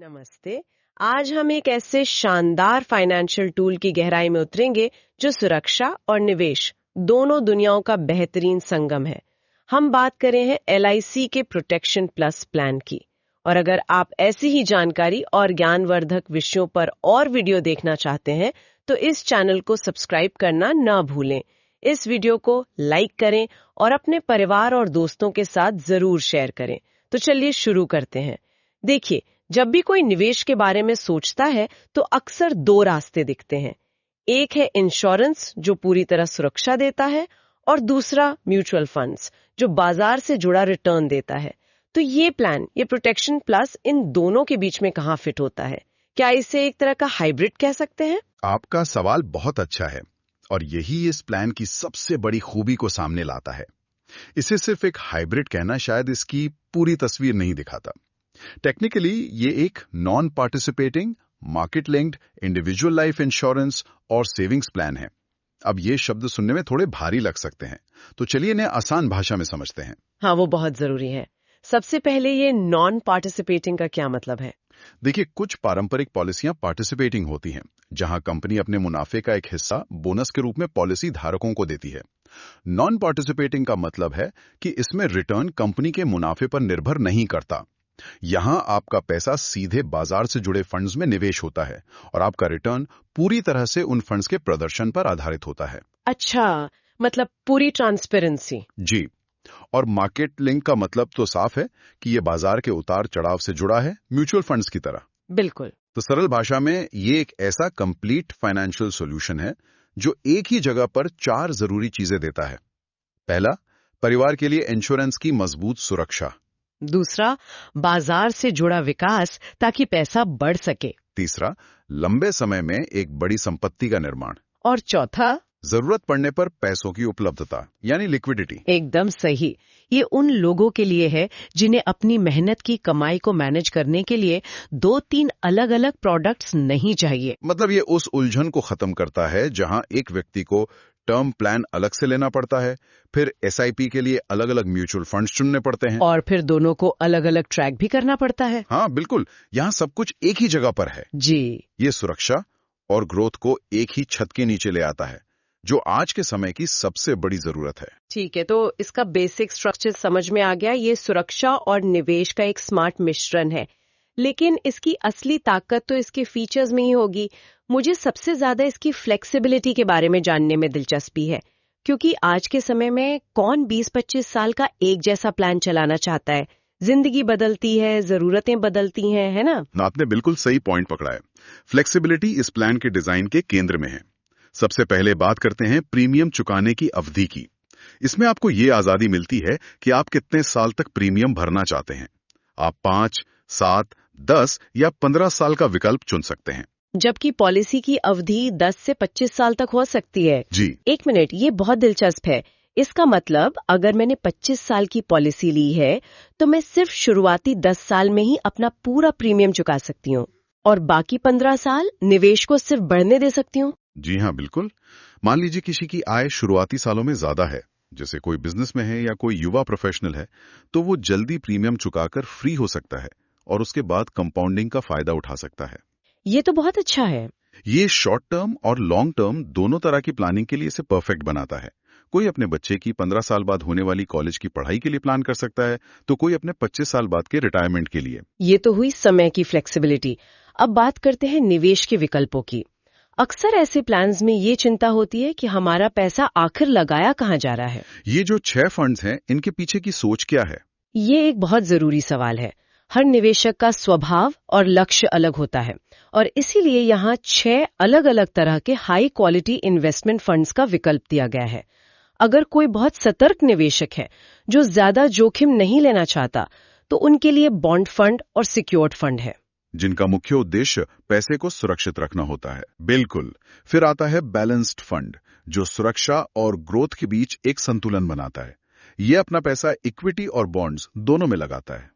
नमस्ते। आज हम एक ऐसे शानदार फाइनेंशियल टूल की गहराई में उतरेंगे जो सुरक्षा और निवेश दोनों दुनियाओं का बेहतरीन संगम है। हम बात करें हैं LIC के प्रोटेक्शन प्लस प्लान की। और अगर आप ऐसी ही जानकारी और ज्ञानवर्धक विषयों पर और वीडियो देखना चाहते हैं तो इस चैनल को सब्सक्राइब करना ना भूलें। इस वीडियो को लाइक करें और अपने परिवार और दोस्तों के साथ जरूर शेयर करें। तो चलिए शुरू करते हैं। देखिए, जब भी कोई निवेश के बारे में सोचता है तो अक्सर दो रास्ते दिखते हैं। एक है इंश्योरेंस जो पूरी तरह सुरक्षा देता है और दूसरा म्यूचुअल फंड्स जो बाजार से जुड़ा रिटर्न देता है। तो ये प्लान, ये प्रोटेक्शन प्लस इन दोनों के बीच में कहाँ फिट होता है? क्या इसे एक तरह का हाइब्रिड कह सकते हैं? आपका सवाल बहुत अच्छा है और यही इस प्लान की सबसे बड़ी खूबी को सामने लाता है। इसे सिर्फ एक हाइब्रिड कहना शायद इसकी पूरी तस्वीर नहीं दिखाता। टेक्निकली ये एक non participating, market linked, individual life insurance और सेविंग्स प्लान है। अब ये शब्द सुनने में थोड़े भारी लग सकते हैं, तो चलिए इन्हें आसान भाषा में समझते हैं। हाँ, वो बहुत जरूरी है। सबसे पहले ये नॉन पार्टिसिपेटिंग का क्या मतलब है? देखिए, कुछ पारंपरिक पॉलिसियां पार्टिसिपेटिंग होती हैं, जहां कंपनी अपने मुनाफे का एक हिस्सा बोनस के रूप में पॉलिसी धारकों को देती है। नॉन पार्टिसिपेटिंग का मतलब है कि इसमें रिटर्न कंपनी के मुनाफे पर निर्भर नहीं करता। यहां आपका पैसा सीधे बाजार से जुड़े फंड्स में निवेश होता है और आपका रिटर्न पूरी तरह से उन फंड्स के प्रदर्शन पर आधारित होता है। अच्छा, मतलब पूरी ट्रांसपेरेंसी। जी। और मार्केट लिंक का मतलब तो साफ है कि ये बाजार के उतार चढ़ाव से जुड़ा है, म्यूचुअल फंड्स की तरह। बिल्कुल। तो सरल भाषा में ये एक ऐसा कंप्लीट फाइनेंशियल सॉल्यूशन है जो एक ही जगह पर चार जरूरी चीजें देता है। पहला, परिवार के लिए इंश्योरेंस की मजबूत सुरक्षा। दूसरा, बाजार से जुड़ा विकास ताकि पैसा बढ़ सके। तीसरा, लंबे समय में एक बड़ी संपत्ति का निर्माण। और चौथा, जरूरत पड़ने पर पैसों की उपलब्धता यानी लिक्विडिटी। एकदम सही। ये उन लोगों के लिए है जिन्हें अपनी मेहनत की कमाई को मैनेज करने के लिए 2-3 अलग-अलग प्रोडक्ट्स नहीं चाहिए। मतलब ये उस उलझन को खत्म करता है जहां एक व्यक्ति को टर्म प्लान अलग से लेना पड़ता है, फिर SIP के लिए अलग अलग म्यूचुअल फंड्स चुनने पड़ते हैं और फिर दोनों को अलग-अलग ट्रैक भी करना पड़ता है। हाँ बिल्कुल, यहाँ सब कुछ एक ही जगह पर है। जी। ये सुरक्षा और ग्रोथ को एक ही छत के नीचे ले आता है, जो आज के समय की सबसे बड़ी जरूरत है। ठीक है, तो इसका बेसिक स्ट्रक्चर समझ में आ गया। ये सुरक्षा और निवेश का एक स्मार्ट मिश्रण है, लेकिन इसकी असली ताकत तो इसके फीचर्स में ही होगी। मुझे सबसे ज्यादा इसकी फ्लेक्सिबिलिटी के बारे में जानने में दिलचस्पी है, क्योंकि आज के समय में कौन 20-25 साल का एक जैसा प्लान चलाना चाहता है? जिंदगी बदलती है, जरूरतें बदलती हैं, है ना? आपने बिल्कुल सही पॉइंट पकड़ा है। फ्लेक्सिबिलिटी इस प्लान के डिजाइन के केंद्र में है। सबसे पहले बात करते हैं प्रीमियम चुकाने की अवधि की। इसमें आपको ये आजादी मिलती है कि आप कितने साल तक प्रीमियम भरना चाहते हैं। आप 5, 7, 10 या 15 साल का विकल्प चुन सकते हैं, जबकि पॉलिसी की अवधि 10 से 25 साल तक हो सकती है। जी। एक मिनट, ये बहुत दिलचस्प है। इसका मतलब अगर मैंने 25 साल की पॉलिसी ली है तो मैं सिर्फ शुरुआती 10 साल में ही अपना पूरा प्रीमियम चुका सकती हूँ और बाकी 15 साल निवेश को सिर्फ बढ़ने दे सकती हूँ। जी हाँ, बिल्कुल। मान लीजिए किसी की आय शुरुआती सालों में ज्यादा है, जैसे कोई बिजनेस में है या कोई युवा प्रोफेशनल है, तो वो जल्दी प्रीमियम चुकाकर फ्री हो सकता है और उसके बाद कंपाउंडिंग का फायदा उठा सकता है। ये तो बहुत अच्छा है। ये शॉर्ट टर्म और लॉन्ग टर्म दोनों तरह की प्लानिंग के लिए इसे परफेक्ट बनाता है। कोई अपने बच्चे की 15 साल बाद होने वाली कॉलेज की पढ़ाई के लिए प्लान कर सकता है, तो कोई अपने 25 साल बाद के रिटायरमेंट के लिए। ये तो हुई समय की फ्लेक्सिबिलिटी। अब बात करते हैं निवेश के विकल्पों की। अक्सर ऐसे प्लान्स में ये चिंता होती है कि हमारा पैसा आखिर लगाया कहाँ जा रहा है। ये जो 6 फंड्स हैं, इनके पीछे की सोच क्या है? ये एक बहुत जरूरी सवाल है। हर निवेशक का स्वभाव और लक्ष्य अलग होता है और इसीलिए यहाँ 6 अलग अलग तरह के हाई क्वालिटी इन्वेस्टमेंट फंड्स का विकल्प दिया गया है। अगर कोई बहुत सतर्क निवेशक है जो ज्यादा जोखिम नहीं लेना चाहता, तो उनके लिए बॉन्ड फंड और सिक्योर्ड फंड है, जिनका मुख्य उद्देश्य पैसे को सुरक्षित रखना होता है। बिल्कुल। फिर आता है बैलेंस्ड फंड, जो सुरक्षा और ग्रोथ के बीच एक संतुलन बनाता है। ये अपना पैसा इक्विटी और बॉन्ड्स दोनों में लगाता है।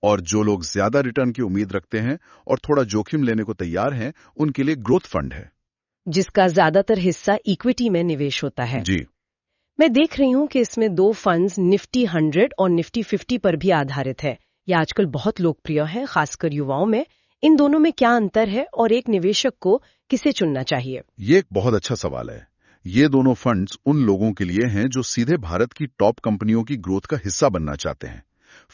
और जो लोग ज्यादा रिटर्न की उम्मीद रखते हैं और थोड़ा जोखिम लेने को तैयार हैं, उनके लिए ग्रोथ फंड है, जिसका ज्यादातर हिस्सा इक्विटी में निवेश होता है। जी। मैं देख रही हूँ कि इसमें 2 फंड्स निफ्टी 100 और निफ्टी 50 पर भी आधारित है। ये आजकल बहुत लोकप्रिय है, खासकर युवाओं में। इन दोनों में क्या अंतर है और एक निवेशक को किसे चुनना चाहिए? ये एक बहुत अच्छा सवाल है। ये दोनों फंड्स उन लोगों के लिए हैं जो सीधे भारत की टॉप कंपनियों की ग्रोथ का हिस्सा बनना चाहते हैं।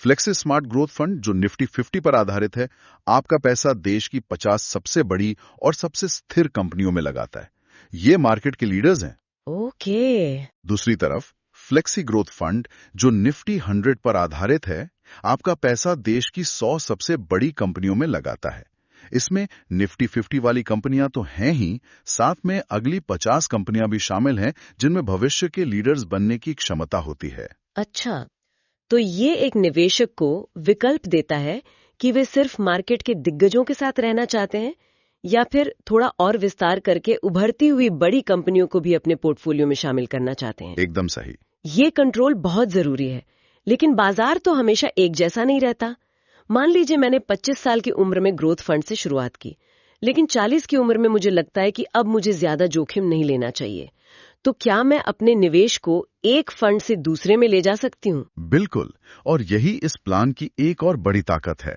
फ्लेक्सी स्मार्ट ग्रोथ फंड जो निफ्टी 50 पर आधारित है, आपका पैसा देश की 50 सबसे बड़ी और सबसे स्थिर कंपनियों में लगाता है। ये मार्केट के लीडर्स हैं। ओके। दूसरी तरफ फ्लेक्सी ग्रोथ फंड जो निफ्टी 100 पर आधारित है, आपका पैसा देश की 100 सबसे बड़ी कंपनियों में लगाता है। इसमें निफ्टी 50 वाली कंपनियां तो हैं ही, साथ में अगली 50 कंपनियां भी शामिल हैं जिनमें भविष्य के लीडर्स बनने की क्षमता होती है। अच्छा, तो ये एक निवेशक को विकल्प देता है कि वे सिर्फ मार्केट के दिग्गजों के साथ रहना चाहते हैं या फिर थोड़ा और विस्तार करके उभरती हुई बड़ी कंपनियों को भी अपने पोर्टफोलियो में शामिल करना चाहते हैं। एकदम सही। ये कंट्रोल बहुत जरूरी है, लेकिन बाजार तो हमेशा एक जैसा नहीं रहता। मान लीजिए मैंने 25 साल की उम्र में ग्रोथ फंड से शुरुआत की, लेकिन 40 की उम्र में मुझे लगता है कि अब मुझे ज्यादा जोखिम नहीं लेना चाहिए। तो क्या मैं अपने निवेश को एक फंड से दूसरे में ले जा सकती हूँ? बिल्कुल, और यही इस प्लान की एक और बड़ी ताकत है।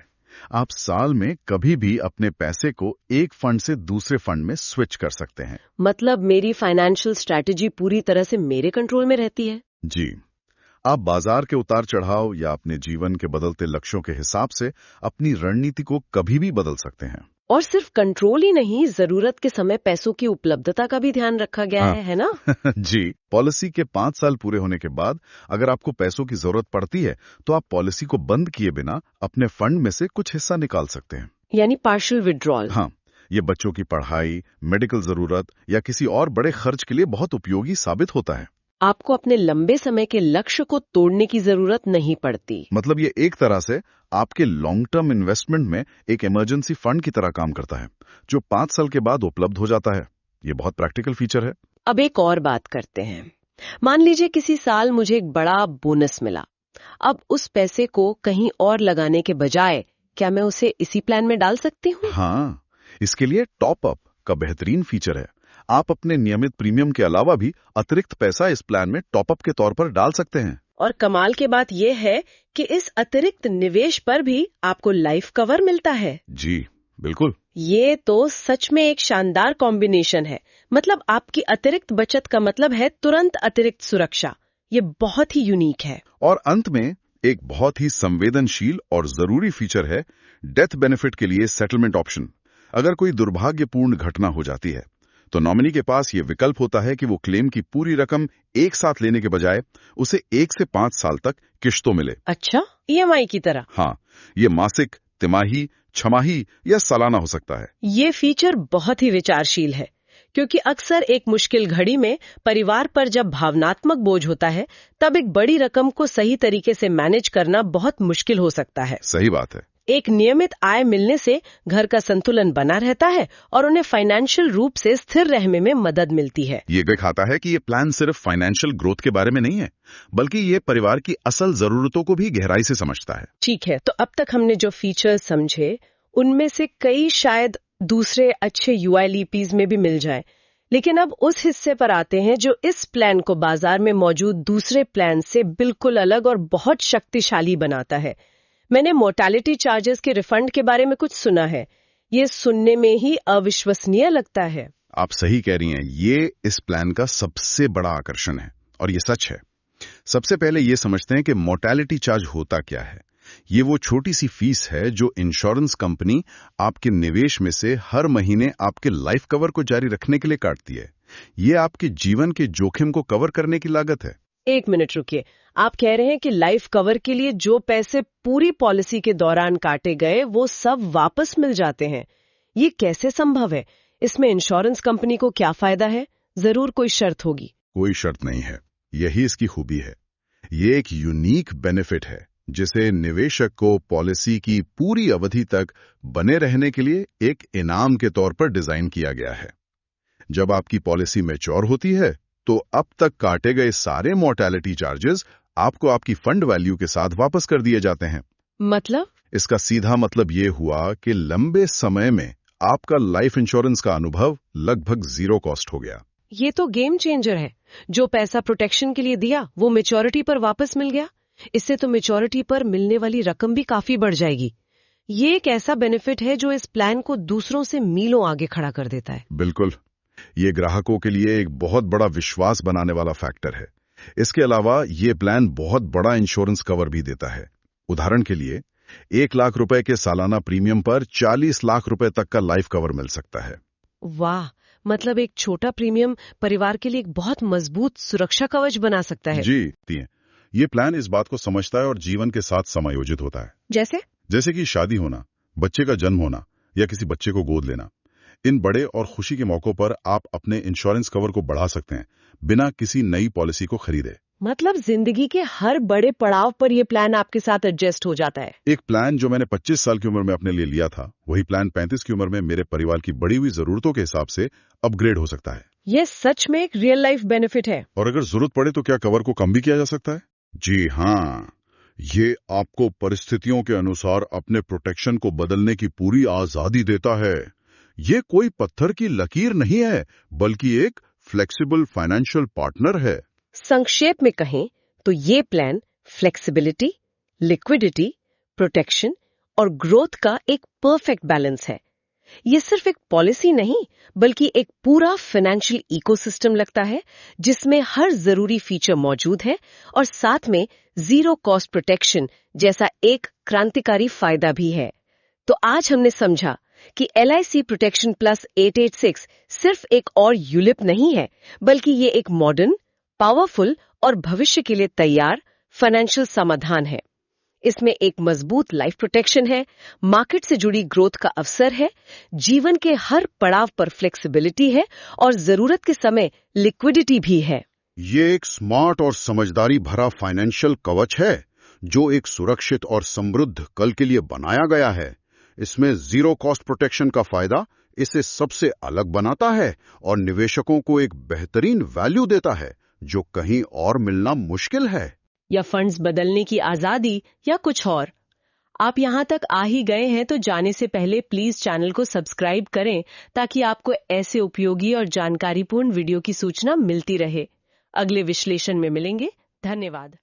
आप साल में कभी भी अपने पैसे को एक फंड से दूसरे फंड में स्विच कर सकते हैं। मतलब मेरी फाइनेंशियल स्ट्रैटेजी पूरी तरह से मेरे कंट्रोल में रहती है? जी, आप बाजार के उतार चढ़ाव या अपने जीवन के बदलते लक्ष्यों के हिसाब से अपनी रणनीति को कभी भी बदल सकते हैं। और सिर्फ कंट्रोल ही नहीं, जरूरत के समय पैसों की उपलब्धता का भी ध्यान रखा गया है ना? जी, पॉलिसी के 5 साल पूरे होने के बाद अगर आपको पैसों की जरूरत पड़ती है तो आप पॉलिसी को बंद किए बिना अपने फंड में से कुछ हिस्सा निकाल सकते हैं। यानी पार्शियल विड्रॉल। हाँ, ये बच्चों की पढ़ाई, मेडिकल जरूरत या किसी और बड़े खर्च के लिए बहुत उपयोगी साबित होता है। आपको अपने लंबे समय के लक्ष्य को तोड़ने की जरूरत नहीं पड़ती। मतलब ये एक तरह से आपके लॉन्ग टर्म इन्वेस्टमेंट में एक इमरजेंसी फंड की तरह काम करता है, जो 5 साल के बाद उपलब्ध हो जाता है। ये बहुत प्रैक्टिकल फीचर है। अब एक और बात करते हैं। मान लीजिए किसी साल मुझे एक बड़ा बोनस मिला। अब उस पैसे को कहीं और लगाने के बजाय क्या मैं उसे इसी प्लान में डाल सकती हूँ? हाँ, इसके लिए टॉप अप का बेहतरीन फीचर है। आप अपने नियमित प्रीमियम के अलावा भी अतिरिक्त पैसा इस प्लान में टॉप अप के तौर पर डाल सकते हैं। और कमाल की बात यह है कि इस अतिरिक्त निवेश पर भी आपको लाइफ कवर मिलता है। जी, बिल्कुल। ये तो सच में एक शानदार कॉम्बिनेशन है। मतलब आपकी अतिरिक्त बचत का मतलब है तुरंत अतिरिक्त सुरक्षा। ये बहुत ही यूनिक है। और अंत में एक बहुत ही संवेदनशील और जरूरी फीचर है डेथ बेनिफिट के लिए सेटलमेंट ऑप्शन। अगर कोई दुर्भाग्यपूर्ण घटना हो जाती है तो नॉमिनी के पास ये विकल्प होता है कि वो क्लेम की पूरी रकम एक साथ लेने के बजाय उसे 1 से 5 साल तक किश्तों मिले। अच्छा, EMI की तरह? हाँ, ये मासिक, तिमाही, छमाही या सालाना हो सकता है। ये फीचर बहुत ही विचारशील है, क्योंकि अक्सर एक मुश्किल घड़ी में परिवार पर जब भावनात्मक बोझ होता है, तब एक बड़ी रकम को सही तरीके से मैनेज करना बहुत मुश्किल हो सकता है। सही बात है। एक नियमित आय मिलने से घर का संतुलन बना रहता है और उन्हें फाइनेंशियल रूप से स्थिर रहने में मदद मिलती है। ये दिखाता है कि ये प्लान सिर्फ फाइनेंशियल ग्रोथ के बारे में नहीं है, बल्कि ये परिवार की असल जरूरतों को भी गहराई से समझता है। ठीक है, तो अब तक हमने जो फीचर्स समझे, उनमें से कई शायद दूसरे अच्छे UILPs में भी मिल जाए, लेकिन अब उस हिस्से पर आते हैं जो इस प्लान को बाजार में मौजूद दूसरे प्लान से बिल्कुल अलग और बहुत शक्तिशाली बनाता है। मैंने मोर्टेलिटी चार्जेस के रिफंड के बारे में कुछ सुना है। ये सुनने में ही अविश्वसनीय लगता है। आप सही कह रही हैं, ये इस प्लान का सबसे बड़ा आकर्षण है और ये सच है। सबसे पहले ये समझते हैं कि मोर्टेलिटी चार्ज होता क्या है। ये वो छोटी सी फीस है जो इंश्योरेंस कंपनी आपके निवेश में से हर महीने आपके लाइफ कवर को जारी रखने के लिए काटती है। ये आपके जीवन के जोखिम को कवर करने की लागत है। एक मिनट रुकिए, आप कह रहे हैं कि लाइफ कवर के लिए जो पैसे पूरी पॉलिसी के दौरान काटे गए वो सब वापस मिल जाते हैं? ये कैसे संभव है? इसमें इंश्योरेंस कंपनी को क्या फायदा है? जरूर कोई शर्त होगी। कोई शर्त नहीं है, यही इसकी खूबी है। ये एक यूनिक बेनिफिट है जिसे निवेशक को पॉलिसी की पूरी अवधि तक बने रहने के लिए एक इनाम के तौर पर डिजाइन किया गया है। जब आपकी पॉलिसी मैच्योर होती है तो अब तक काटे गए सारे मोर्टेलिटी चार्जेस आपको आपकी फंड वैल्यू के साथ वापस कर दिए जाते हैं। मतलब? इसका सीधा मतलब ये हुआ कि लंबे समय में आपका लाइफ इंश्योरेंस का अनुभव लगभग 0 कॉस्ट हो गया। ये तो गेम चेंजर है। जो पैसा प्रोटेक्शन के लिए दिया वो मैच्योरिटी पर वापस मिल गया। इससे तो मैच्योरिटी पर मिलने वाली रकम भी काफी बढ़ जाएगी। ये एक ऐसा बेनिफिट है जो इस प्लान को दूसरों से मीलों आगे खड़ा कर देता है। बिल्कुल, ये ग्राहकों के लिए एक बहुत बड़ा विश्वास बनाने वाला फैक्टर है। इसके अलावा ये प्लान बहुत बड़ा इंश्योरेंस कवर भी देता है। उदाहरण के लिए 1 लाख रुपए के सालाना प्रीमियम पर 40 लाख रुपए तक का लाइफ कवर मिल सकता है। वाह, मतलब एक छोटा प्रीमियम परिवार के लिए एक बहुत मजबूत सुरक्षा कवच बना सकता है। जी, ये प्लान इस बात को समझता है और जीवन के साथ समायोजित होता है। जैसे कि शादी होना, बच्चे का जन्म होना या किसी बच्चे को गोद लेना। इन बड़े और खुशी के मौकों पर आप अपने इंश्योरेंस कवर को बढ़ा सकते हैं बिना किसी नई पॉलिसी को खरीदे। मतलब जिंदगी के हर बड़े पड़ाव पर यह प्लान आपके साथ एडजस्ट हो जाता है। एक प्लान जो मैंने 25 साल की उम्र में अपने लिए लिया था, वही प्लान 35 की उम्र में मेरे परिवार की बढ़ी हुई जरूरतों के हिसाब से अपग्रेड हो सकता है। यह सच में एक रियल लाइफ बेनिफिट है। और अगर जरूरत पड़े तो क्या कवर को कम भी किया जा सकता है? जी हाँ, ये आपको परिस्थितियों के अनुसार अपने प्रोटेक्शन को बदलने की पूरी आजादी देता है। ये कोई पत्थर की लकीर नहीं है, बल्कि एक फ्लेक्सिबल फाइनेंशियल पार्टनर है। संक्षेप में कहें तो ये प्लान फ्लेक्सिबिलिटी, लिक्विडिटी, प्रोटेक्शन और ग्रोथ का एक परफेक्ट बैलेंस है। ये सिर्फ एक पॉलिसी नहीं, बल्कि एक पूरा फाइनेंशियल इकोसिस्टम लगता है जिसमें हर जरूरी फीचर मौजूद है और साथ में जीरो कॉस्ट प्रोटेक्शन जैसा एक क्रांतिकारी फायदा भी है। तो आज हमने समझा कि LIC प्रोटेक्शन प्लस 886 सिर्फ एक और यूलिप नहीं है, बल्कि ये एक मॉडर्न, पावरफुल और भविष्य के लिए तैयार फाइनेंशियल समाधान है। इसमें एक मजबूत लाइफ प्रोटेक्शन है, मार्केट से जुड़ी ग्रोथ का अवसर है, जीवन के हर पड़ाव पर फ्लेक्सिबिलिटी है और जरूरत के समय लिक्विडिटी भी है। ये एक स्मार्ट और समझदारी भरा फाइनेंशियल कवच है जो एक सुरक्षित और समृद्ध कल के लिए बनाया गया है। इसमें जीरो कॉस्ट प्रोटेक्शन का फायदा इसे सबसे अलग बनाता है और निवेशकों को एक बेहतरीन वैल्यू देता है जो कहीं और मिलना मुश्किल है। या फंड्स बदलने की आजादी या कुछ और। आप यहाँ तक आ ही गए हैं तो जाने से पहले प्लीज चैनल को सब्सक्राइब करें ताकि आपको ऐसे उपयोगी और जानकारीपूर्ण वीडियो की सूचना मिलती रहे। अगले विश्लेषण में मिलेंगे। धन्यवाद।